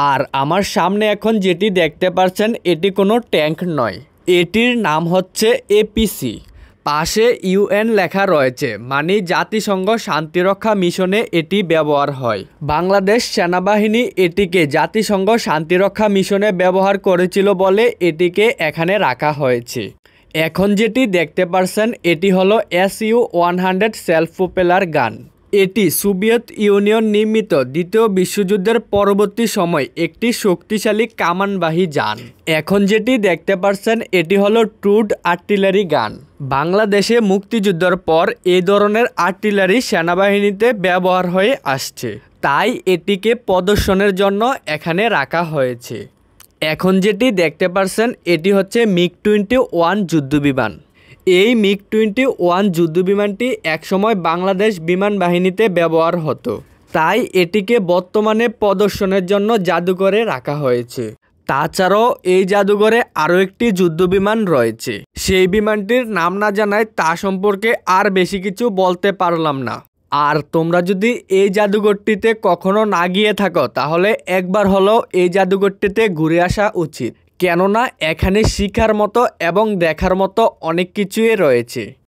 আর আমার সামনে এখন যেটি দেখতে পাচ্ছেন এটি কোনো ট্যাঙ্ক নয়, এটির নাম হচ্ছে এপিসি। পাশে ইউএন লেখা রয়েছে, মানে জাতিসংঘ শান্তিরক্ষা মিশনে এটি ব্যবহার হয়। বাংলাদেশ সেনাবাহিনী এটিকে জাতিসংঘ শান্তিরক্ষা মিশনে ব্যবহার করেছিল বলে এটিকে এখানে রাখা হয়েছে। এখন যেটি দেখতে পাচ্ছেন এটি হলো SU-100 সেলফ প্রোপেলার গান। এটি সোভিয়েত ইউনিয়ন নির্মিত দ্বিতীয় বিশ্বযুদ্ধের পরবর্তী সময় একটি শক্তিশালী কামানবাহী যান। এখন যেটি দেখতে পাচ্ছেন এটি হলো ট্রুড আর্টিলারি গান। বাংলাদেশে মুক্তিযুদ্ধের পর এই ধরনের আর্টিলারি সেনাবাহিনীতে ব্যবহার হয়ে আসছে, তাই এটিকে প্রদর্শনের জন্য এখানে রাখা হয়েছে। এখন যেটি দেখতে পাচ্ছেন এটি হচ্ছে MiG-21 যুদ্ধবিমান। এই MiG-21 যুদ্ধবিমানটি একসময় বাংলাদেশ বিমান বাহিনীতে ব্যবহার হতো, তাই এটিকে বর্তমানে প্রদর্শনের জন্য জাদুঘরে রাখা হয়েছে। তাছাড়াও এই জাদুঘরে আরও একটি যুদ্ধবিমান রয়েছে, সেই বিমানটির নাম না জানায় তা সম্পর্কে আর বেশি কিছু বলতে পারলাম না। আর তোমরা যদি এই জাদুঘরটিতে কখনো না গিয়ে থাকো তাহলে একবার হলেও এই জাদুঘরটিতে ঘুরে আসা উচিত, কেননা এখানে শিখার মতো এবং দেখার মতো অনেক কিছুই রয়েছে।